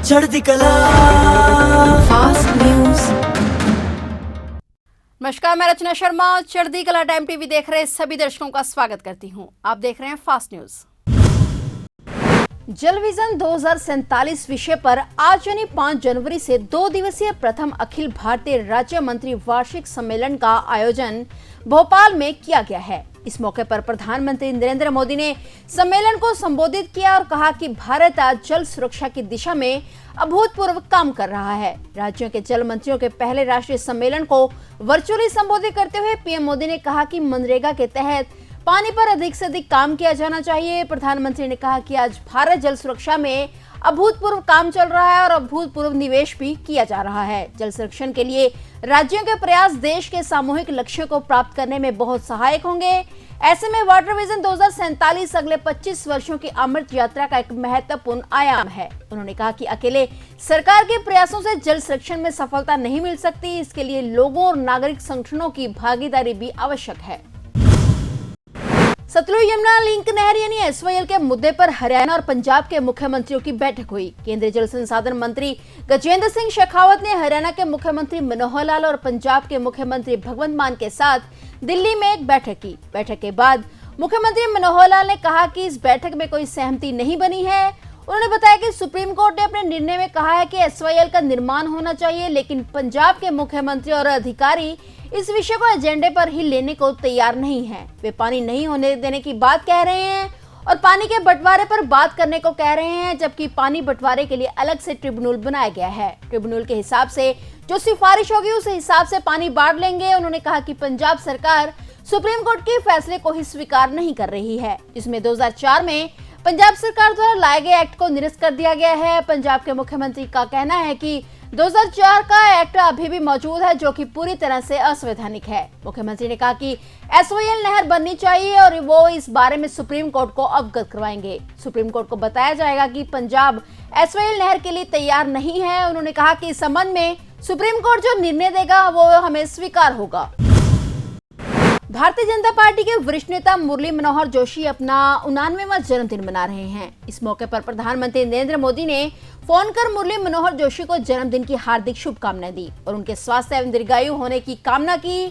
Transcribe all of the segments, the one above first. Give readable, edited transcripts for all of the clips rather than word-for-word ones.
चढ़ती कला fast news. नमस्कार, मैं रचना शर्मा। चढ़ती कला टाइम टीवी देख रहे सभी दर्शकों का स्वागत करती हूं। आप देख रहे हैं फास्ट न्यूज। जल विजन 2047 विषय पर आज यानी 5 जनवरी से 2 दिवसीय प्रथम अखिल भारतीय राज्य मंत्री वार्षिक सम्मेलन का आयोजन भोपाल में किया गया है। इस मौके पर प्रधानमंत्री नरेंद्र मोदी ने सम्मेलन को संबोधित किया और कहा कि भारत आज जल सुरक्षा की दिशा में अभूतपूर्व काम कर रहा है। राज्यों के जल मंत्रियों के पहले राष्ट्रीय सम्मेलन को वर्चुअली संबोधित करते हुए पीएम मोदी ने कहा कि मनरेगा के तहत पानी पर अधिक से अधिक काम किया जाना चाहिए। प्रधानमंत्री ने कहा कि आज भारत जल सुरक्षा में अभूतपूर्व काम चल रहा है और अभूतपूर्व निवेश भी किया जा रहा है। जल संरक्षण के लिए राज्यों के प्रयास देश के सामूहिक लक्ष्यों को प्राप्त करने में बहुत सहायक होंगे। ऐसे में वाटर विजन 2047 अगले 25 वर्षों की अमृत यात्रा का एक महत्वपूर्ण आयाम है। उन्होंने कहा कि अकेले सरकार के प्रयासों से जल संरक्षण में सफलता नहीं मिल सकती, इसके लिए लोगों और नागरिक संगठनों की भागीदारी भी आवश्यक है। सतलुज यमुना लिंक नहर यानी एसवाईएल के मुद्दे पर हरियाणा और पंजाब के मुख्यमंत्रियों की बैठक हुई। केंद्रीय जल संसाधन मंत्री गजेंद्र सिंह शेखावत ने हरियाणा के मुख्यमंत्री मनोहर लाल और पंजाब के मुख्यमंत्री भगवंत मान के साथ दिल्ली में एक बैठक की। बैठक के बाद मुख्यमंत्री मनोहर लाल ने कहा कि इस बैठक में कोई सहमति नहीं बनी है। उन्होंने बताया कि सुप्रीम कोर्ट ने अपने निर्णय में कहा है कि एसवाईएल का निर्माण होना चाहिए, लेकिन पंजाब के मुख्यमंत्री और अधिकारी इस विषय को एजेंडे पर ही लेने को तैयार नहीं हैं। वे पानी नहीं होने देने की बात कह रहे हैं और पानी के बंटवारे पर बात करने को कह रहे हैं, जबकि पानी बंटवारे के लिए अलग से ट्रिब्यूनल बनाया गया है। ट्रिब्यूनल के हिसाब से जो सिफारिश होगी उस हिसाब से पानी बांट लेंगे। उन्होंने कहा कि पंजाब सरकार सुप्रीम कोर्ट के फैसले को ही स्वीकार नहीं कर रही है, जिसमें 2004 में पंजाब सरकार द्वारा लाए गए एक्ट को निरस्त कर दिया गया है। पंजाब के मुख्यमंत्री का कहना है कि 2004 का एक्ट अभी भी मौजूद है, जो कि पूरी तरह से असंवैधानिक है। मुख्यमंत्री ने कहा कि एसवाईएल नहर बननी चाहिए और वो इस बारे में सुप्रीम कोर्ट को अवगत करवाएंगे। सुप्रीम कोर्ट को बताया जाएगा कि पंजाब एसवाईएल नहर के लिए तैयार नहीं है। उन्होंने कहा कि इस संबंध में सुप्रीम कोर्ट जो निर्णय देगा वो हमें स्वीकार होगा। भारतीय जनता पार्टी के वरिष्ठ नेता मुरली मनोहर जोशी अपना 89वां जन्मदिन मना रहे हैं। इस मौके पर प्रधानमंत्री नरेंद्र मोदी ने फोन कर मुरली मनोहर जोशी को जन्मदिन की हार्दिक शुभकामनाएं दी और उनके स्वास्थ्य एवं दीर्घायु होने की कामना की।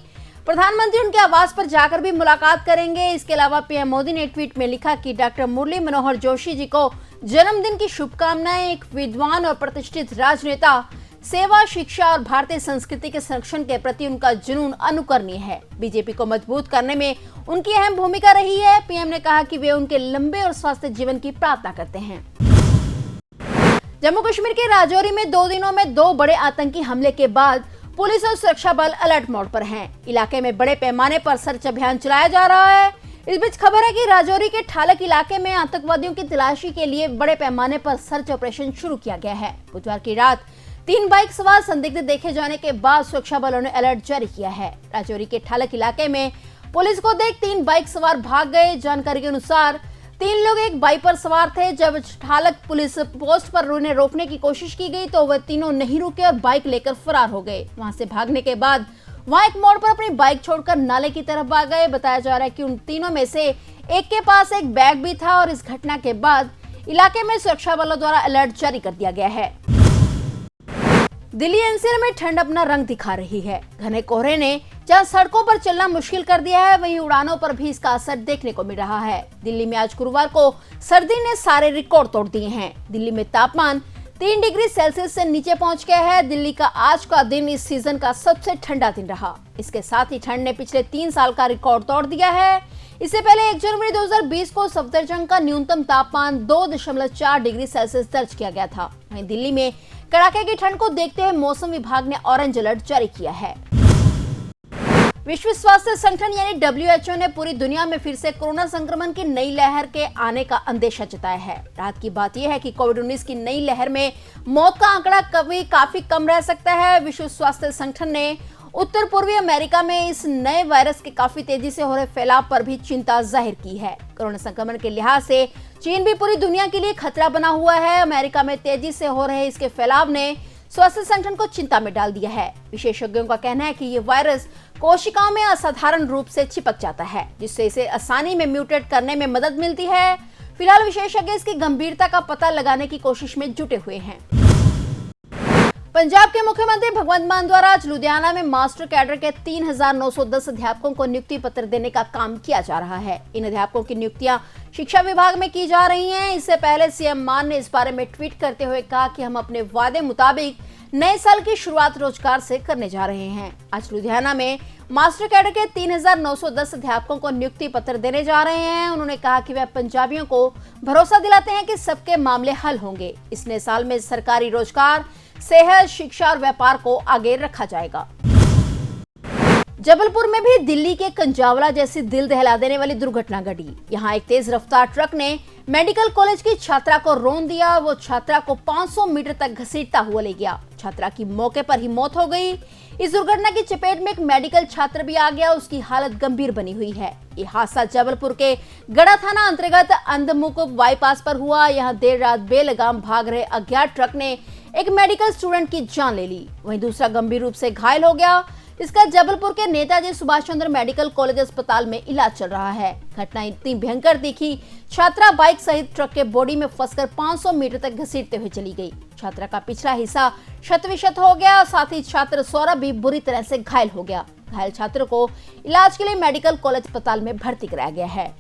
प्रधानमंत्री उनके आवास पर जाकर भी मुलाकात करेंगे। इसके अलावा पीएम मोदी ने ट्वीट में लिखा कि डॉक्टर मुरली मनोहर जोशी जी को जन्मदिन की शुभकामनाएं। एक विद्वान और प्रतिष्ठित राजनेता, सेवा, शिक्षा और भारतीय संस्कृति के संरक्षण के प्रति उनका जुनून अनुकरणीय है। बीजेपी को मजबूत करने में उनकी अहम भूमिका रही है। पीएम ने कहा कि वे उनके लंबे और स्वस्थ जीवन की प्रार्थना करते हैं। जम्मू कश्मीर के राजौरी में 2 दिनों में 2 बड़े आतंकी हमले के बाद पुलिस और सुरक्षा बल अलर्ट मोड पर हैं। इलाके में बड़े पैमाने पर सर्च अभियान चलाया जा रहा है। इस बीच खबर है कि राजौरी के ठालक इलाके में आतंकवादियों की तलाशी के लिए बड़े पैमाने पर सर्च ऑपरेशन शुरू किया गया है। बुधवार की रात 3 बाइक सवार संदिग्ध देखे जाने के बाद सुरक्षा बलों ने अलर्ट जारी किया है। राजौरी के ठालक इलाके में पुलिस को देख 3 बाइक सवार भाग गए। जानकारी के अनुसार 3 लोग एक बाइक पर सवार थे। जब ठालक पुलिस पोस्ट पर उन्हें रोकने की कोशिश की गई तो वे तीनों नहीं रुके और बाइक लेकर फरार हो गए। वहां से भागने के बाद वहां एक मोड़ पर अपनी बाइक छोड़कर नाले की तरफ भाग गए। बताया जा रहा है कि उन तीनों में से एक के पास एक बैग भी था और इस घटना के बाद इलाके में सुरक्षा बलों द्वारा अलर्ट जारी कर दिया गया है। दिल्ली एनसीआर में ठंड अपना रंग दिखा रही है। घने कोहरे ने जहां सड़कों पर चलना मुश्किल कर दिया है, वहीं उड़ानों पर भी इसका असर देखने को मिल रहा है। दिल्ली में आज गुरुवार को सर्दी ने सारे रिकॉर्ड तोड़ दिए हैं। दिल्ली में तापमान 3 डिग्री सेल्सियस से नीचे पहुंच गया है। दिल्ली का आज का दिन इस सीजन का सबसे ठंडा दिन रहा। इसके साथ ही ठंड ने पिछले 3 साल का रिकॉर्ड तोड़ दिया है। इससे पहले 1 जनवरी 2020 को सफदरजंग का न्यूनतम तापमान 2.4 डिग्री सेल्सियस दर्ज किया गया था। वहीं दिल्ली में कड़ाके की ठंड को देखते हुए मौसम विभाग ने ऑरेंज अलर्ट जारी किया है। विश्व स्वास्थ्य संगठन यानी WHO ने पूरी दुनिया में फिर से कोरोना संक्रमण की नई लहर के आने का अंदेशा जताया है। राहत की बात यह है कि कोविड-19 की नई लहर में मौत का आंकड़ा काफी कम रह सकता है। विश्व स्वास्थ्य संगठन ने उत्तर पूर्वी अमेरिका में इस नए वायरस के काफी तेजी से हो रहे फैलाव पर भी चिंता जाहिर की है। कोरोना संक्रमण के लिहाज से चीन भी पूरी दुनिया के लिए खतरा बना हुआ है। अमेरिका में तेजी से हो रहे इसके फैलाव ने स्वास्थ्य संगठन को चिंता में डाल दिया है। विशेषज्ञों का कहना है कि ये वायरस कोशिकाओं में असाधारण रूप से चिपक जाता है, जिससे इसे आसानी में म्यूटेट करने में मदद मिलती है। फिलहाल विशेषज्ञ इसकी गंभीरता का पता लगाने की कोशिश में जुटे हुए हैं। पंजाब के मुख्यमंत्री भगवंत मान द्वारा आज लुधियाना में मास्टर कैडर के 3,910 अध्यापकों को नियुक्ति पत्र देने का काम किया जा रहा है। इन अध्यापकों की नियुक्तियां शिक्षा विभाग में की जा रही हैं। इससे पहले सीएम मान ने इस बारे में ट्वीट करते हुए कहा कि हम अपने वादे मुताबिक नए साल की शुरुआत रोजगार से करने जा रहे हैं। आज लुधियाना में मास्टर कैडर के 3,910 अध्यापकों को नियुक्ति पत्र देने जा रहे हैं। उन्होंने कहा कि वह पंजाबियों को भरोसा दिलाते हैं कि सबके मामले हल होंगे। इस नए साल में सरकारी रोजगार, सेहत, शिक्षा और व्यापार को आगे रखा जाएगा। जबलपुर में भी दिल्ली के कंजावला जैसी दिल दहला देने वाली दुर्घटना घटी। यहाँ एक तेज रफ्तार ट्रक ने मेडिकल कॉलेज की छात्रा को रौंद दिया। वो छात्रा को 500 मीटर तक घसीटता हुआ ले गया। छात्रा की मौके पर ही मौत हो गई। इस दुर्घटना की चपेट में एक मेडिकल छात्र भी आ गया। उसकी हालत गंभीर बनी हुई है। ये हादसा जबलपुर के गड़ा थाना अंतर्गत अंधमुक बाईपास पर हुआ। यहाँ देर रात बेलगाम भाग रहे अज्ञात ट्रक ने एक मेडिकल स्टूडेंट की जान ले ली। वहीं दूसरा गंभीर रूप से घायल हो गया। इसका जबलपुर के नेताजी सुभाष चंद्र मेडिकल कॉलेज अस्पताल में इलाज चल रहा है। घटना इतनी भयंकर दिखी, छात्रा बाइक सहित ट्रक के बॉडी में फंसकर 500 मीटर तक घसीटते हुए चली गई। छात्रा का पिछला हिस्सा क्षत-विक्षत हो गया। साथ ही छात्र सौरभ भी बुरी तरह से घायल हो गया। घायल छात्र को इलाज के लिए मेडिकल कॉलेज अस्पताल में भर्ती कराया गया है।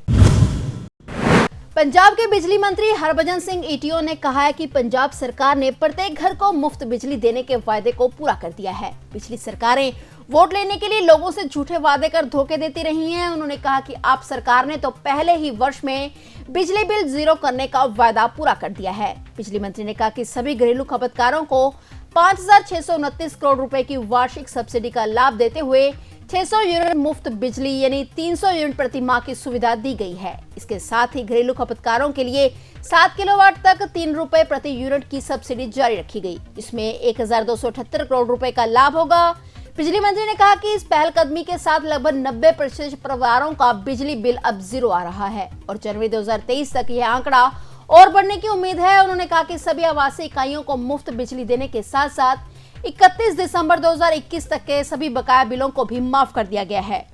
पंजाब के बिजली मंत्री हरभजन सिंह ईटीओ ने कहा है कि पंजाब सरकार ने प्रत्येक घर को मुफ्त बिजली देने के वायदे को पूरा कर दिया है। पिछली सरकारें वोट लेने के लिए लोगों से झूठे वादे कर धोखे देती रही हैं। उन्होंने कहा कि आप सरकार ने तो पहले ही वर्ष में बिजली बिल जीरो करने का वायदा पूरा कर दिया है। बिजली मंत्री ने कहा कि सभी घरेलू खपतकारों को 5,629 करोड़ रुपए की वार्षिक सब्सिडी का लाभ देते हुए 600 यूनिट मुफ्त बिजली यानी 300 यूनिट प्रति माह की सुविधा दी गई है। इसके साथ ही घरेलू खपतकारों के लिए 7 किलोवाट तक 3 रुपए प्रति यूनिट की सब्सिडी जारी रखी गई। इसमें 1,278 करोड़ रुपए का लाभ होगा। बिजली मंत्री ने कहा कि इस पहलकदमी के साथ लगभग 90% परिवारों का बिजली बिल अब जीरो आ रहा है और जनवरी 2023 तक यह आंकड़ा और बढ़ने की उम्मीद है। उन्होंने कहा कि सभी आवासीय इकाइयों को मुफ्त बिजली देने के साथ साथ 31 दिसंबर 2021 तक के सभी बकाया बिलों को भी माफ कर दिया गया है।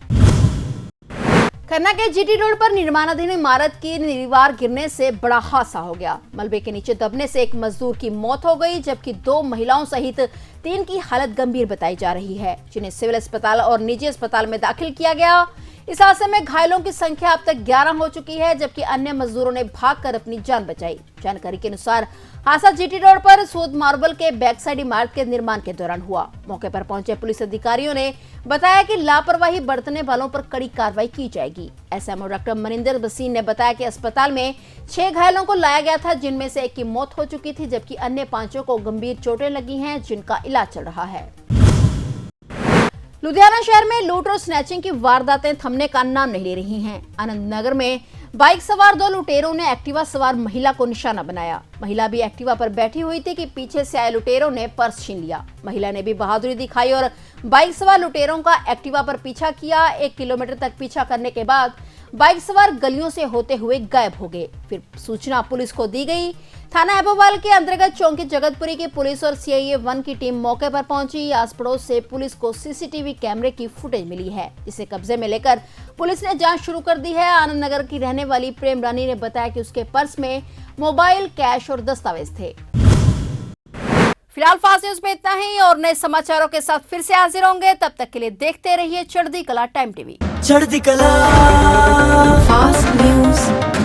खन्ना के जीटी रोड पर निर्माणाधीन इमारत की दीवार गिरने से बड़ा हादसा हो गया। मलबे के नीचे दबने से एक मजदूर की मौत हो गई, जबकि 2 महिलाओं सहित 3 की हालत गंभीर बताई जा रही है, जिन्हें सिविल अस्पताल और निजी अस्पताल में दाखिल किया गया। इस हादसे में घायलों की संख्या अब तक 11 हो चुकी है, जबकि अन्य मजदूरों ने भागकर अपनी जान बचाई। जानकारी के अनुसार हादसा जीटी रोड पर सूद मार्बल के बैक साइड इमारत के निर्माण के दौरान हुआ। मौके पर पहुंचे पुलिस अधिकारियों ने बताया कि लापरवाही बरतने वालों पर कड़ी कार्रवाई की जाएगी। एसएमओ डॉक्टर मनिंदर बसीन ने बताया कि अस्पताल में 6 घायलों को लाया गया था, जिनमें से 1 की मौत हो चुकी थी, जबकि अन्य 5 को गंभीर चोटें लगी हैं, जिनका इलाज चल रहा है। लुधियाना शहर में लूट और स्नैचिंग की वारदातें थमने का नाम नहीं ले रही हैं। आनंद नगर में बाइक सवार 2 लुटेरों ने एक्टिवा सवार महिला को निशाना बनाया। महिला भी एक्टिवा पर बैठी हुई थी कि पीछे से आए लुटेरों ने पर्स छीन लिया। महिला ने भी बहादुरी दिखाई और बाइक सवार लुटेरों का एक्टिवा पर पीछा किया। 1 किलोमीटर तक पीछा करने के बाद बाइक सवार गलियों से होते हुए गायब हो गए। फिर सूचना पुलिस को दी गई। थाना हैबोवाल के अंतर्गत चौकी जगतपुरी की पुलिस और सीआईए 1 की टीम मौके पर पहुंची। आस पड़ोस से पुलिस को सीसीटीवी कैमरे की फुटेज मिली है। इसे कब्जे में लेकर पुलिस ने जांच शुरू कर दी है। आनंद नगर की रहने वाली प्रेम रानी ने बताया कि उसके पर्स में मोबाइल, कैश और दस्तावेज थे। फिलहाल फास्ट न्यूज में इतना ही और नए समाचारों के साथ फिर से हाजिर होंगे। तब तक के लिए देखते रहिए चढ़ती कला टाइम टीवी। चढ़ती कला फास्ट न्यूज।